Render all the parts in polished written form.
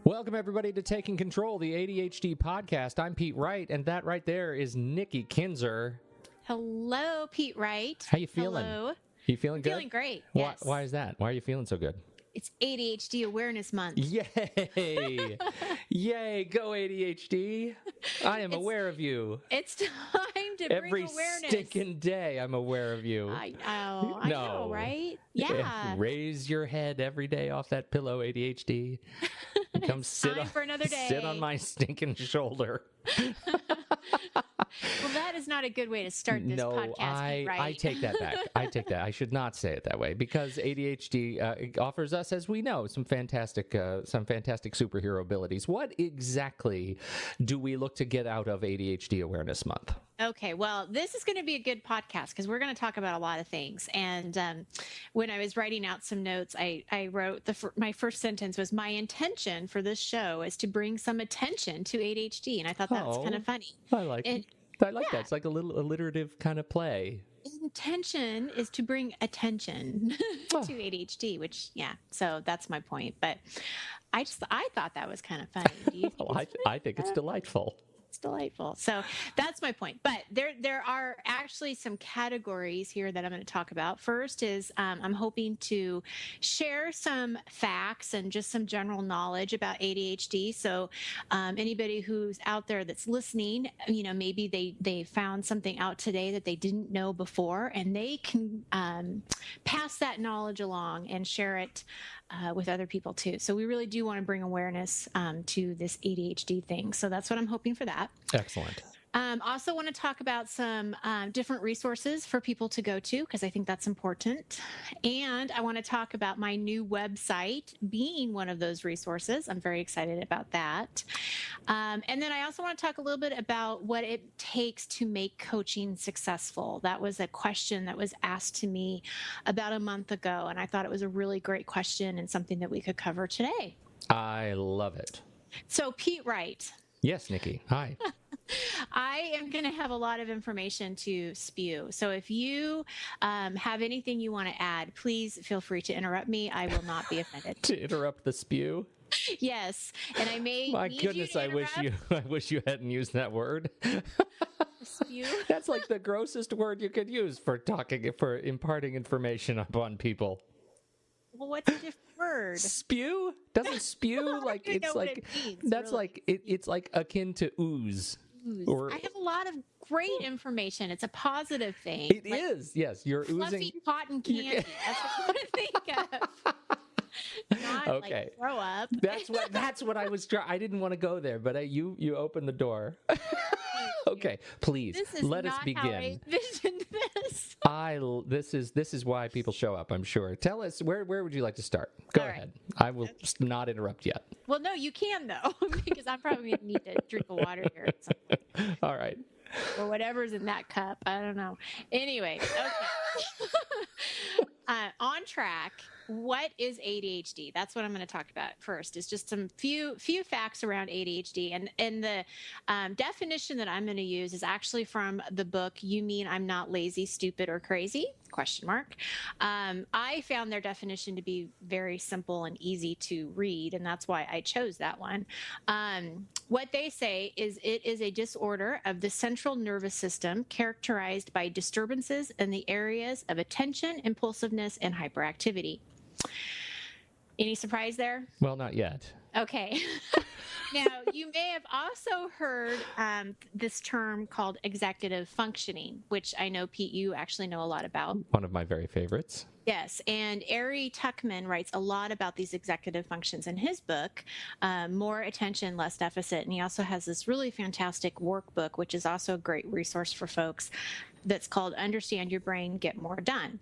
Welcome, everybody, to Taking Control, the ADHD podcast. I'm Pete Wright, and that right there is Nikki Kinzer. Hello, Pete Wright. How you feeling? Hello. You feeling good? Feeling great, Why, yes. why is that? Why are you feeling so good? It's ADHD Awareness Month. Yay! Yay, go ADHD. I am aware of you. It's time to Every bring awareness. stinking day, I'm aware of you. I know, right? Yeah. Raise your head every day off that pillow, ADHD. Come sit time for another day. Sit on my stinking shoulder. Well, that is not a good way to start this podcast, right? I take that back. I take that. I should not say it that way because ADHD offers us, as we know, some fantastic superhero abilities. What exactly do we look to get out of ADHD Awareness Month? Okay, well, this is going to be a good podcast because we're going to talk about a lot of things. And when I was writing out some notes, I wrote my first sentence was, my intention for this show is to bring some attention to ADHD. And I thought that was kind of funny. I like it. I like that. It's like a little alliterative kind of play. Intention is to bring attention to ADHD, which, so that's my point. But I thought that was kind of funny. Do you think I think it's delightful. It's delightful. So that's my point. But there are actually some categories here that I'm going to talk about. First is I'm hoping to share some facts and just some general knowledge about ADHD. So anybody who's out there that's listening, maybe they found something out today that they didn't know before, and they can pass that knowledge along and share it with other people too. So we really do want to bring awareness to this ADHD thing. So that's what I'm hoping for that. Excellent. Also want to talk about some different resources for people to go to because I think that's important. And I want to talk about my new website being one of those resources. I'm very excited about that. And then I also want to talk a little bit about what it takes to make coaching successful. That was a question that was asked to me about a month ago, and I thought it was a really great question and something that we could cover today. I love it. So, Pete Wright. Yes, Nikki. Hi. I am going to have a lot of information to spew. So if you have anything you want to add, please feel free to interrupt me. I will not be offended. To interrupt the spew? Yes. And I may My goodness, I wish you hadn't used that word. Spew? That's like the grossest word you could use for imparting information upon people. Well, what's a different word? Spew? Doesn't spew like it's like it means, that's really. like it's like akin to ooze. Or, I have a lot of great information. It's a positive thing. It is. Yes, you're fluffy oozing cotton candy. That's what I want to think of. Not okay. like throw up. That's what I was trying. I didn't want to go there, but you opened the door. Okay, please let us begin. How I envisioned this. This is why people show up, I'm sure. Tell us where would you like to start? Go ahead. I will not interrupt yet. Well, no, you can though, because I'm probably going to need to drink a water here at some point. All right. Or whatever's in that cup. I don't know. Anyway, okay. On track. What is ADHD? That's what I'm going to talk about first. Is just some few facts around ADHD, and the definition that I'm going to use is actually from the book "You Mean I'm Not Lazy, Stupid, or Crazy?" ? I found their definition to be very simple and easy to read, and that's why I chose that one. What they say is it is a disorder of the central nervous system characterized by disturbances in the areas of attention, impulsiveness, and hyperactivity. Any surprise there? Well, not yet. Okay. Now, you may have also heard this term called executive functioning, which I know, Pete, you actually know a lot about. One of my very favorites. Yes, and Ari Tuckman writes a lot about these executive functions in his book, More Attention, Less Deficit. And he also has this really fantastic workbook, which is also a great resource for folks, that's called Understand Your Brain, Get More Done.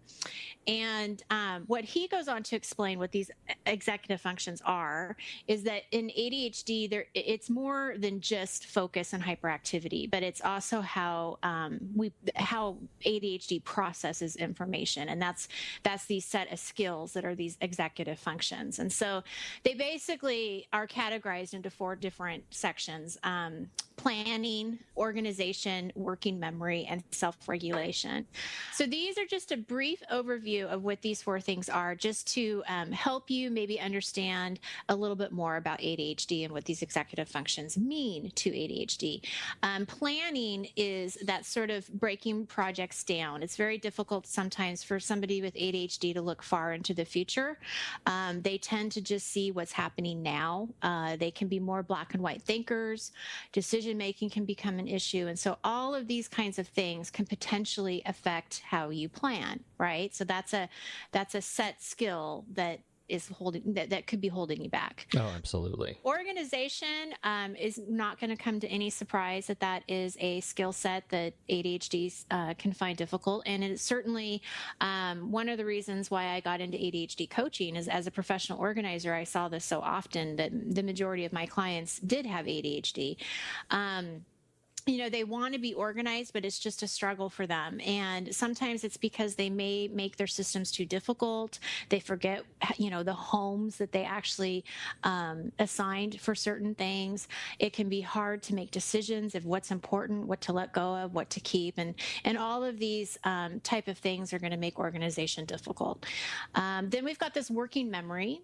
And what he goes on to explain what these executive functions are is that in ADHD, it's more than just focus and hyperactivity, but it's also how ADHD processes information. And that's these set of skills that are these executive functions. And so they basically are categorized into 4 different sections: planning, organization, working memory, and self-regulation. So these are just a brief overview of what these 4 things are, just to help you maybe understand a little bit more about ADHD and what these executive functions mean to ADHD. Planning is that sort of breaking projects down. It's very difficult sometimes for somebody with ADHD to look far into the future. They tend to just see what's happening now. They can be more black and white thinkers. Decision making can become an issue. And so all of these kinds of things can potentially affect how you plan, right? So that's a set skill that is holding that could be holding you back. Oh, absolutely. Organization is not going to come to any surprise that is a skill set that ADHD can find difficult, and it's certainly one of the reasons why I got into ADHD coaching. Is as a professional organizer, I saw this so often that the majority of my clients did have ADHD. They want to be organized, but it's just a struggle for them. And sometimes it's because they may make their systems too difficult. They forget, the homes that they actually assigned for certain things. It can be hard to make decisions of what's important, what to let go of, what to keep. And all of these type of things are going to make organization difficult. Then we've got this working memory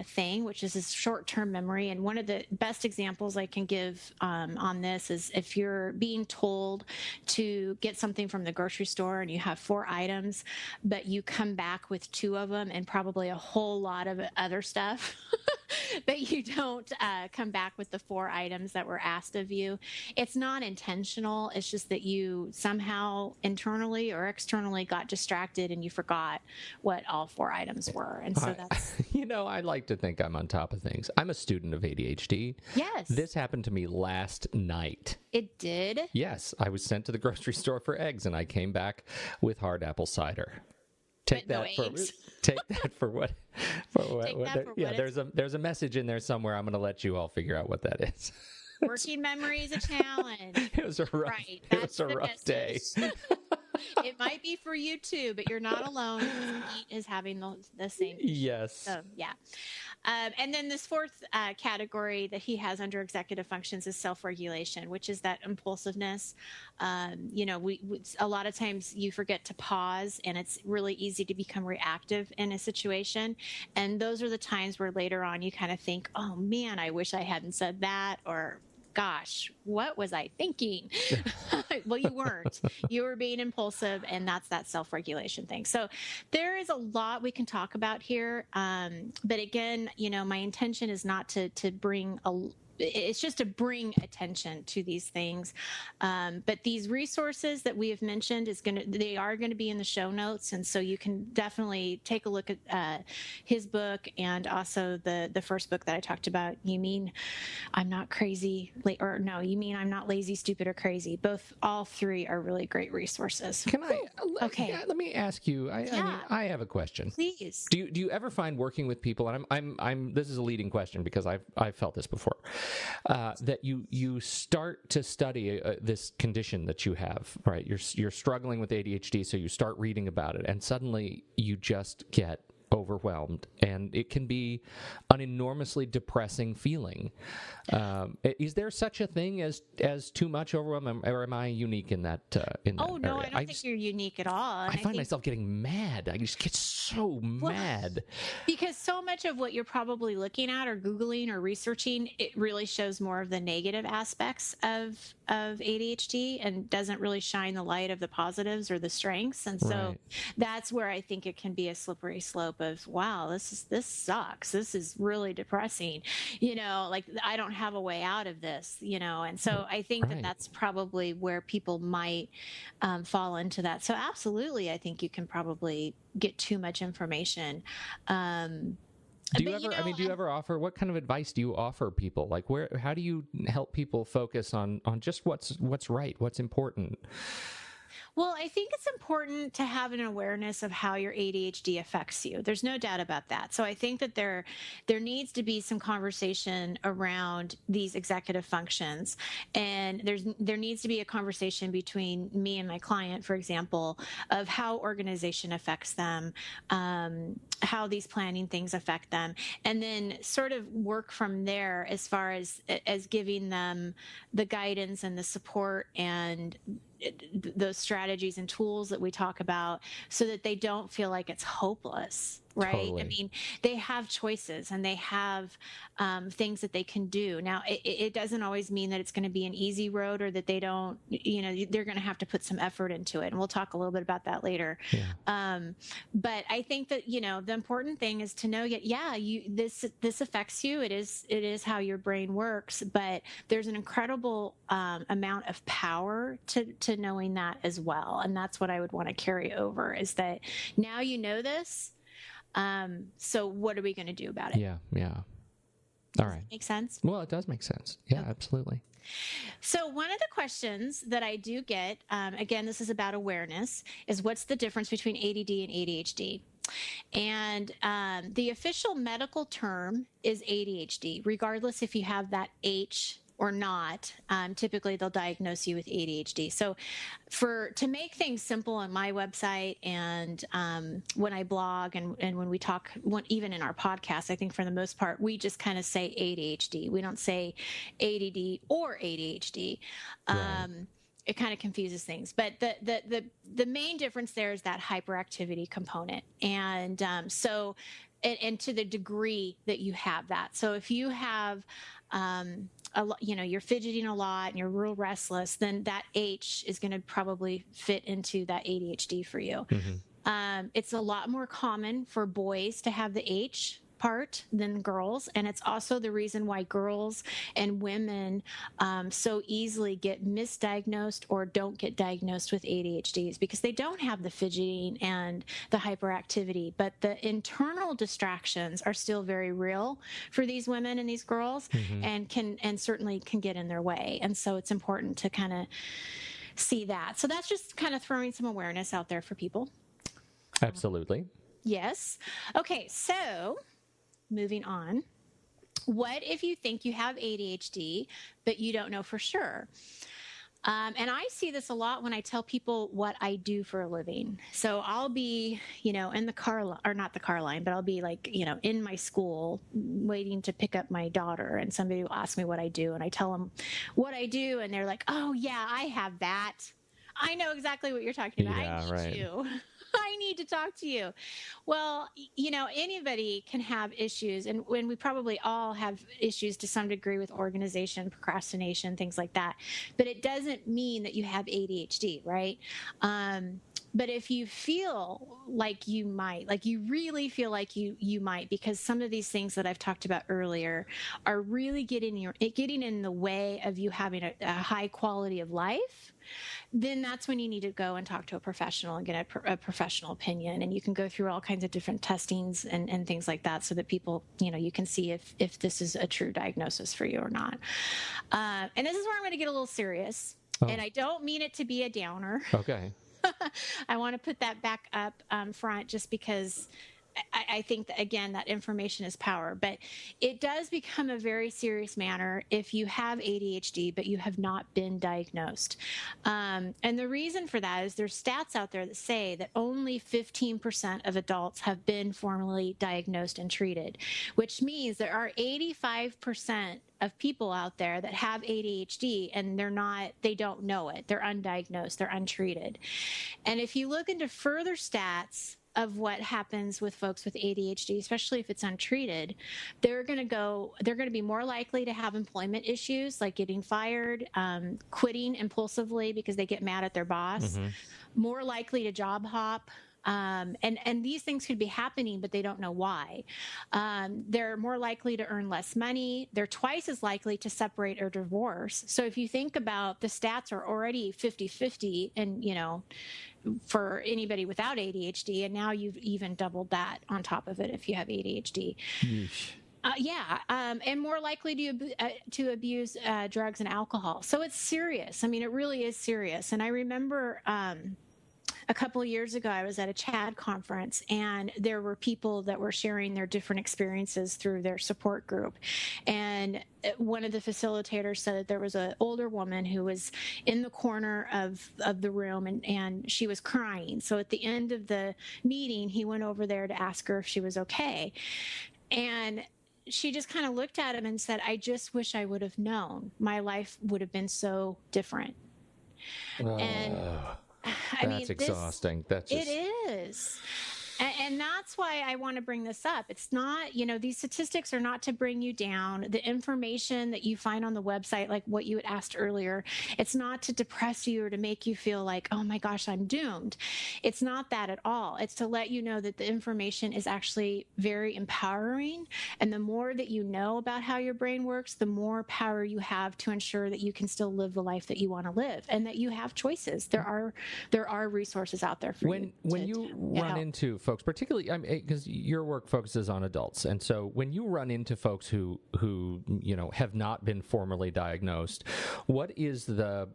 thing, which is this short-term memory. And one of the best examples I can give on this is if you're being told to get something from the grocery store and you have 4 items, but you come back with 2 of them and probably a whole lot of other stuff, but you don't come back with the 4 items that were asked of you. It's not intentional. It's just that you somehow internally or externally got distracted and you forgot what all 4 items were. And so that's... I like to think I'm on top of things. I'm a student of ADHD. Yes. This happened to me last night. It did? Yes. I was sent to the grocery store for eggs, and I came back with hard apple cider. Take that for what? There's a message in there somewhere. I'm going to let you all figure out what that is. Working memory is a challenge. It was a rough, right, it was a rough day. It might be for you too, but you're not alone. Eat is having the same issue. Yes. So, yeah. And then this 4th category that he has under executive functions is self-regulation, which is that impulsiveness. We a lot of times you forget to pause, and it's really easy to become reactive in a situation. And those are the times where later on you kind of think, oh man, I wish I hadn't said that, or gosh, what was I thinking? Well, you weren't. You were being impulsive, and that's that self-regulation thing. So there is a lot we can talk about here. But again, my intention is not to bring it's just to bring attention to these things. But these resources that we have mentioned they are going to be in the show notes. And so you can definitely take a look at his book, and also the first book that I talked about. You mean I'm not crazy, or no, you mean I'm not lazy, stupid, or crazy. All 3 are really great resources. Can I? Okay. Let me ask you. I have a question. Please. Do you ever find working with people, and I'm this is a leading question because I've felt this before. That you start to study this condition that you have, right? You're struggling with ADHD, so you start reading about it, and suddenly you just get overwhelmed, and it can be an enormously depressing feeling. Is there such a thing as too much overwhelm, or am I unique in that? Oh no, area? I don't think you're unique at all. And I find myself getting mad. I just get so mad because so much of what you're probably looking at or Googling or researching, it really shows more of the negative aspects of ADHD and doesn't really shine the light of the positives or the strengths. And so that's where I think it can be a slippery slope of, wow, this sucks. This is really depressing. Like I don't have a way out of this, and so I think that's probably where people might fall into that. So absolutely, I think you can probably get too much information. Do you ever offer, what kind of advice do you offer people? Like how do you help people focus on just what's right, what's important? Well, I think it's important to have an awareness of how your ADHD affects you. There's no doubt about that. So I think that there needs to be some conversation around these executive functions, and there needs to be a conversation between me and my client, for example, of how organization affects them, how these planning things affect them, and then sort of work from there as far as giving them the guidance and the support and those strategies and tools that we talk about, so that they don't feel like it's hopeless, right? Totally. I mean, they have choices and they have things that they can do. Now, it doesn't always mean that it's going to be an easy road, or that they don't, they're going to have to put some effort into it. And we'll talk a little bit about that later. Yeah. But I think that, the important thing is to know this affects you. It is how your brain works, but there's an incredible amount of power to knowing that as well. And that's what I would want to carry over, is that now you know this. So what are we going to do about it? Yeah. All right. Make sense? Well, it does make sense. Yeah, Okay. Absolutely. So one of the questions that I do get, again, this is about awareness, is what's the difference between ADD and ADHD? And the official medical term is ADHD, regardless if you have that H or not. Typically, they'll diagnose you with ADHD. So to make things simple on my website and when I blog and when we talk, even in our podcast, I think for the most part, we just kind of say ADHD. We don't say ADD or ADHD. Right. It kind of confuses things, but the main difference there is that hyperactivity component, and so to the degree that you have that. So if you have you're fidgeting a lot and you're real restless, then that H is going to probably fit into that ADHD for you. Mm-hmm. It's a lot more common for boys to have the H part than girls, and it's also the reason why girls and women so easily get misdiagnosed or don't get diagnosed with ADHD, is because they don't have the fidgeting and the hyperactivity, but the internal distractions are still very real for these women and these girls, Mm-hmm. and certainly can get in their way. And so it's important to kind of see that. So that's just kind of throwing some awareness out there for people. Absolutely. Yes. Okay, so moving on. What if you think you have ADHD, but you don't know for sure? And I see this a lot when I tell people what I do for a living. So I'll be, in the car, or not the car line, but I'll be like, in my school waiting to pick up my daughter, and somebody will ask me what I do, and I tell them what I do, and they're like, "Oh yeah, I have that. I know exactly what you're talking about. Yeah, I need right. you. I need to talk to you." Well, anybody can have issues, and when we probably all have issues to some degree with organization, procrastination, things like that. But it doesn't mean that you have ADHD, right? But if you feel like you might, like you really feel like you might, because some of these things that I've talked about earlier are really getting in the way of you having a high quality of life, then that's when you need to go and talk to a professional and get a professional opinion. And you can go through all kinds of different testings and things like that, so that people, you can see if this is a true diagnosis for you or not. And this is where I'm going to get a little serious. Oh. And I don't mean it to be a downer. Okay. I want to put that back up front, just because I think that, again, that information is power. But it does become a very serious matter if you have ADHD, but you have not been diagnosed. And the reason for that is there's stats out there that say that only 15% of adults have been formally diagnosed and treated, which means there are 85% of people out there that have ADHD, and they don't know it. They're undiagnosed, they're untreated. And if you look into further stats of what happens with folks with ADHD, especially if it's untreated, they're going to be more likely to have employment issues, like getting fired, quitting impulsively because they get mad at their boss, more likely to job hop. And these things could be happening, but they don't know why. They're more likely to earn less money. They're twice as likely to separate or divorce. So if you think about, the stats are already 50-50, and, for anybody without ADHD, and now you've even doubled that on top of it if you have ADHD. Yeesh. And more likely to abuse drugs and alcohol. So it's serious. I mean, it really is serious. And I remember a couple of years ago, I was at a CHAD conference, and there were people that were sharing their different experiences through their support group. And one of the facilitators said that there was an older woman who was in the corner of the room, and she was crying. So at the end of the meeting, he went over there to ask her if she was okay. And she just kind of looked at him and said, "I just wish I would have known. My life would have been so different." And I mean, that's exhausting. That's just... It is. And that's why I want to bring this up. It's not, these statistics are not to bring you down. The information that you find on the website, like what you had asked earlier, it's not to depress you or to make you feel like, oh my gosh, I'm doomed. It's not that at all. It's to let you know that the information is actually very empowering. And the more that you know about how your brain works, the more power you have to ensure that you can still live the life that you want to live and that you have choices. There are resources out there for you. When you run into folks, particularly because your work focuses on adults, and so when you run into folks who have not been formally diagnosed, what are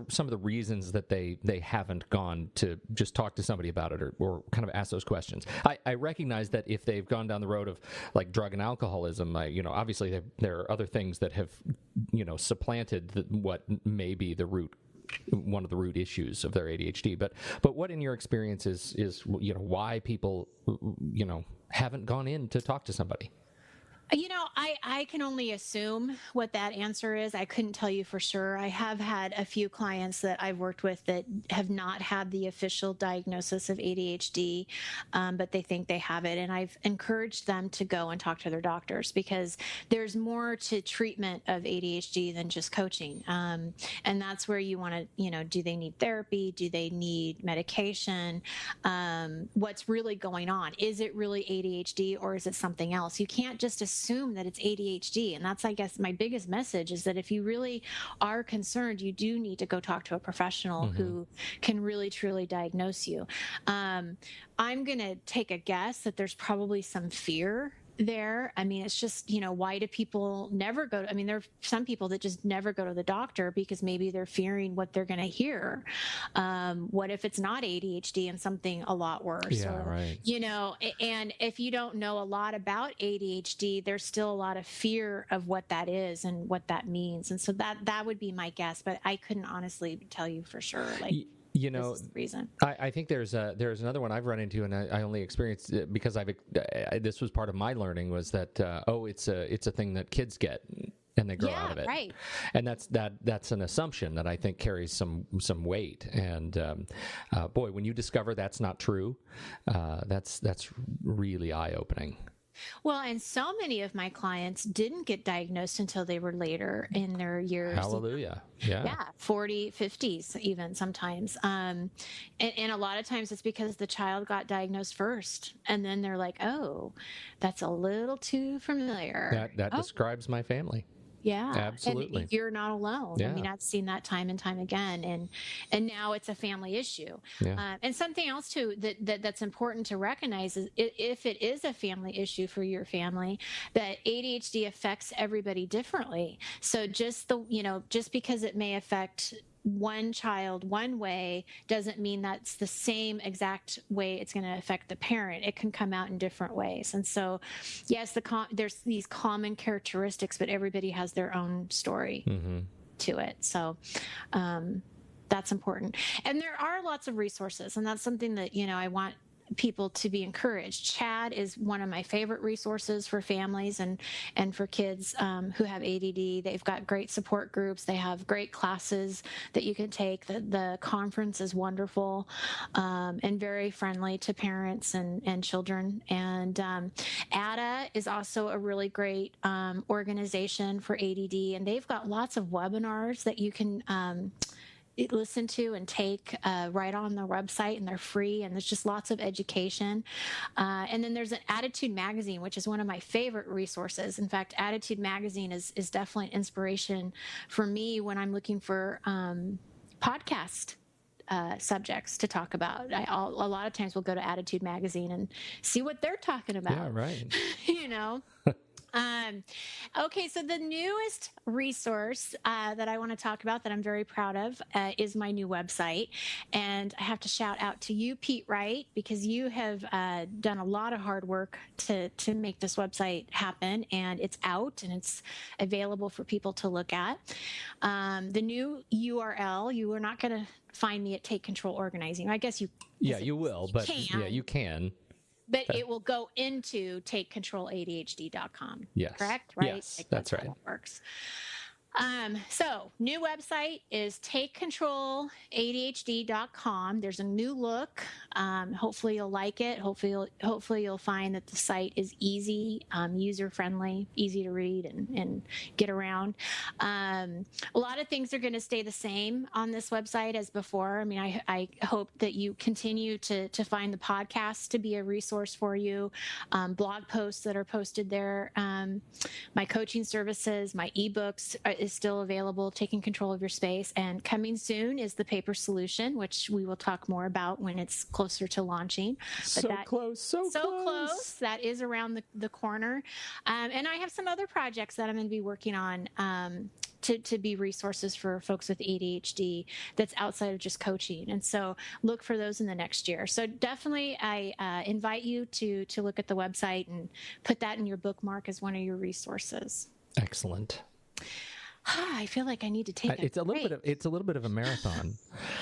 some of the reasons that they haven't gone to just talk to somebody about it or kind of ask those questions? I recognize that if they've gone down the road of like drug and alcoholism, obviously there are other things that have supplanted what may be one of the root issues of their ADHD. But what in your experience is why people haven't gone in to talk to somebody? I can only assume what that answer is. I couldn't tell you for sure. I have had a few clients that I've worked with that have not had the official diagnosis of ADHD, but they think they have it. And I've encouraged them to go and talk to their doctors because there's more to treatment of ADHD than just coaching. And that's where you want to, do they need therapy? Do they need medication? What's really going on? Is it really ADHD or is it something else? You can't just assume that it's ADHD. And that's, I guess, my biggest message is that if you really are concerned, you do need to go talk to a professional who can really, truly diagnose you. I'm going to take a guess that there's probably some fear there. I mean, it's just, why do people never go to, there are some people that just never go to the doctor because maybe they're fearing what they're going to hear. What if it's not ADHD and something a lot worse? Yeah, right. And if you don't know a lot about ADHD, there's still a lot of fear of what that is and what that means. And so that would be my guess, but I couldn't honestly tell you for sure. This is the reason. I think there's another one I've run into, and I only experienced it because this was part of my learning was that it's a thing that kids get and they grow out of it, right? And that's an assumption that I think carries some weight. And boy, when you discover that's not true, that's really eye opening. Well, and so many of my clients didn't get diagnosed until they were later in their years. Hallelujah. Yeah, 40, 50s even sometimes. And a lot of times it's because the child got diagnosed first. And then they're like, oh, that's a little too familiar. That describes my family. Yeah, absolutely. And you're not alone. Yeah. I've seen that time and time again, and now it's a family issue. Yeah. And something else too that's important to recognize is if it is a family issue for your family, that ADHD affects everybody differently. So just because it may affect one child one way doesn't mean that's the same exact way it's going to affect the parent. It can come out in different ways. And so, yes, there's these common characteristics, but everybody has their own story to it. So that's important. And there are lots of resources, and that's something that, I want people to be encouraged. CHAD is one of my favorite resources for families and for kids who have ADD. They've got great support groups. They have great classes that you can take. The conference is wonderful and very friendly to parents and children. And ADA is also a really great organization for ADD, and they've got lots of webinars that you can listen to and take right on their website, and they're free, and there's just lots of education. And then there's an Attitude Magazine, which is one of my favorite resources. In fact, Attitude Magazine is definitely an inspiration for me when I'm looking for podcast subjects to talk about. A lot of times we'll go to Attitude Magazine and see what they're talking about. Yeah, right. Okay, so the newest resource that I want to talk about that I'm very proud of is my new website. And I have to shout out to you, Pete Wright, because you have done a lot of hard work to make this website happen. And it's out and it's available for people to look at. The new URL, you are not going to find me at Take Control Organizing. I guess you. Yeah, you will, but yeah, you can. But it will go into takecontroladhd.com. Yes. Correct? Right? Yes, that's right. That works. So new website is takecontroladhd.com. There's a new look. Hopefully you'll like it. Hopefully you'll find that the site is easy, user friendly, easy to read and get around. A lot of things are going to stay the same on this website as before. I mean, I hope that you continue to find the podcast to be a resource for you. Blog posts that are posted there. My coaching services, my ebooks is still available, taking control of your space. And coming soon is the paper solution, which we will talk more about when it's closer to launching. But So close. That is around the corner. And I have some other projects that I'm going to be working on to be resources for folks with ADHD that's outside of just coaching. And so look for those in the next year. So definitely I invite you to look at the website and put that in your bookmark as one of your resources. Excellent. I feel like I need to take it's a little bit of a marathon.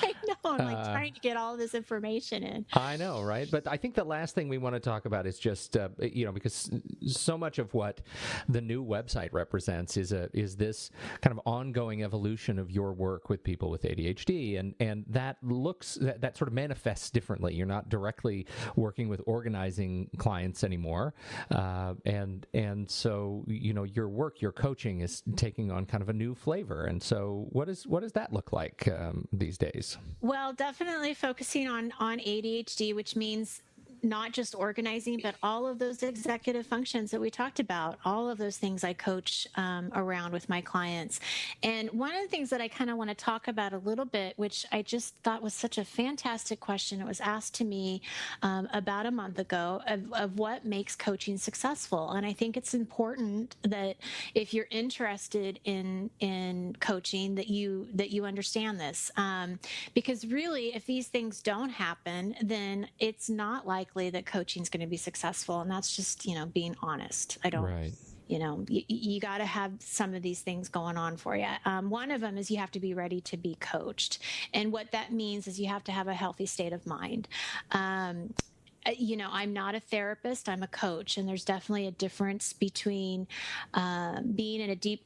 I know. I'm like trying to get all this information in. I know, right? But I think the last thing we want to talk about is just because so much of what the new website represents is this kind of ongoing evolution of your work with people with ADHD, and that that sort of manifests differently. You're not directly working with organizing clients anymore, and so your work, your coaching is taking on kind of a new flavor. And so what does that look like these days? Well, definitely focusing on ADHD, which means not just organizing, but all of those executive functions that we talked about, all of those things I coach around with my clients. And one of the things that I kind of want to talk about a little bit, which I just thought was such a fantastic question. It was asked to me about a month ago of what makes coaching successful. And I think it's important that if you're interested in coaching, that you understand this. Because really, if these things don't happen, then it's not likely that coaching is going to be successful. And that's just, being honest. I don't, right. You got to have some of these things going on for you. One of them is you have to be ready to be coached. And what that means is you have to have a healthy state of mind. I'm not a therapist, I'm a coach. And there's definitely a difference between being in a deep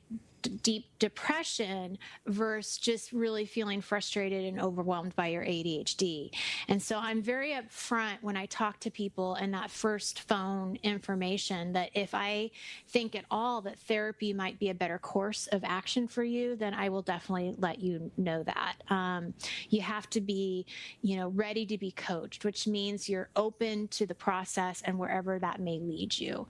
depression versus just really feeling frustrated and overwhelmed by your ADHD. And so I'm very upfront when I talk to people in that first phone information that if I think at all that therapy might be a better course of action for you, then I will definitely let you know that. You have to be, ready to be coached, which means you're open to the process and wherever that may lead you.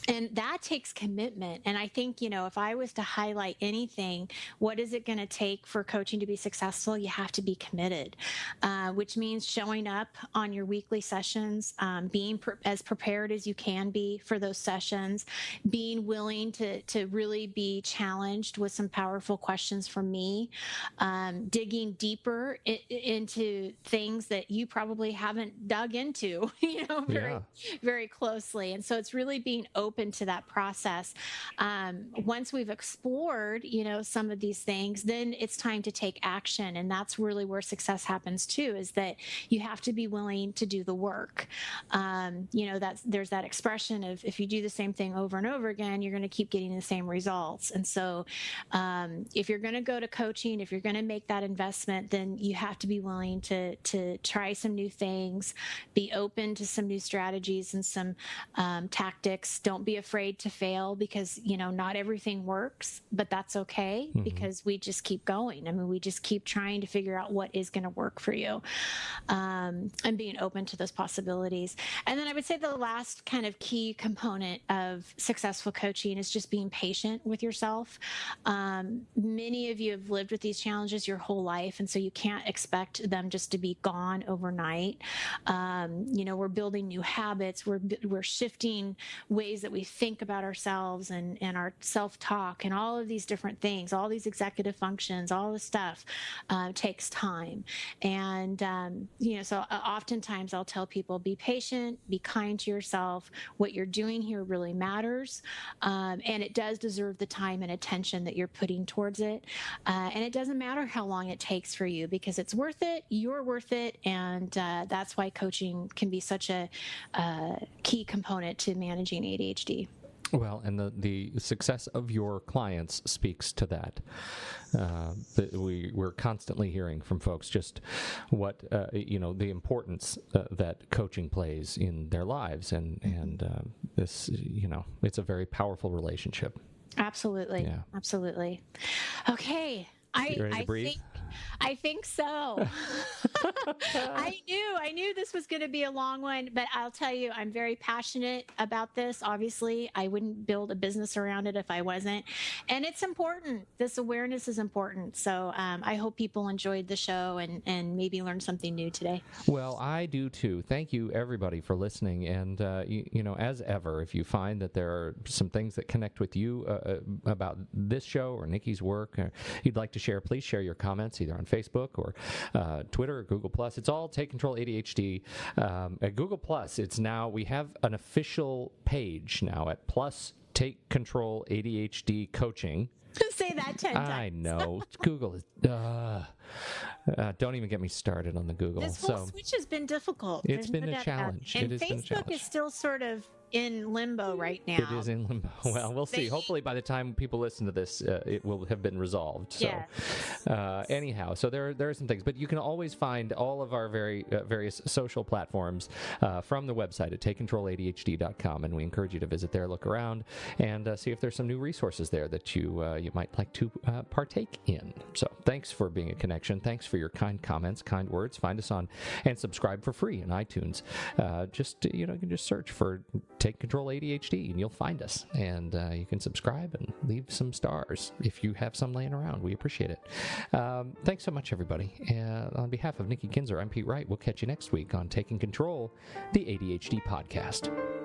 And that takes commitment. And I think, if I was to highlight anything, what is it going to take for coaching to be successful? You have to be committed, which means showing up on your weekly sessions, being as prepared as you can be for those sessions, being willing to really be challenged with some powerful questions from me, digging deeper into things that you probably haven't dug into, very closely. And so it's really being open to that process. Once we've explored, some of these things, then it's time to take action. And that's really where success happens too, is that you have to be willing to do the work. There's that expression of if you do the same thing over and over again, you're going to keep getting the same results. And so if you're going to go to coaching, if you're going to make that investment, then you have to be willing to try some new things, be open to some new strategies and some tactics. Don't be afraid to fail because, not everything works, but that's okay because we just keep going. I mean, we just keep trying to figure out what is going to work for you, and being open to those possibilities. And then I would say the last kind of key component of successful coaching is just being patient with yourself. Many of you have lived with these challenges your whole life, and so you can't expect them just to be gone overnight. We're building new habits. We're shifting ways that that we think about ourselves and our self-talk and all of these different things, all these executive functions, all this stuff takes time. And, so oftentimes I'll tell people, be patient, be kind to yourself. What you're doing here really matters. And it does deserve the time and attention that you're putting towards it. And it doesn't matter how long it takes for you, because it's worth it. You're worth it. And that's why coaching can be such a key component to managing ADHD. Well, and the success of your clients speaks to that. We're constantly hearing from folks just what, the importance that coaching plays in their lives. And this, it's a very powerful relationship. Absolutely. Yeah. Absolutely. Okay. You ready to breathe? I think so. I knew this was going to be a long one, but I'll tell you, I'm very passionate about this. Obviously, I wouldn't build a business around it if I wasn't. And it's important. This awareness is important. So I hope people enjoyed the show and maybe learned something new today. Well, I do too. Thank you, everybody, for listening. And, as ever, if you find that there are some things that connect with you about this show or Nikki's work, or you'd like to share, please share your comments either on Facebook or Twitter or Google+. It's all Take Control ADHD. At Google+, we have an official page now at Plus Take Control ADHD Coaching. Say that 10 times. I know. Google is... don't even get me started on the Google. This whole switch has been difficult. It's been a challenge. And Facebook is still sort of in limbo right now. It is in limbo. Well, we'll see. Hopefully by the time people listen to this, it will have been resolved. So, anyhow, so there are some things. But you can always find all of our various social platforms from the website at takecontroladhd.com. And we encourage you to visit there, look around, and see if there's some new resources there that you might like to partake in. So thanks for being a connection. Thanks for your kind comments, kind words. Find us on and subscribe for free in iTunes. You can just search for Take Control ADHD and you'll find us. And you can subscribe and leave some stars if you have some laying around. We appreciate it. Thanks so much, everybody. On behalf of Nikki Kinzer, I'm Pete Wright. We'll catch you next week on Taking Control, the ADHD podcast.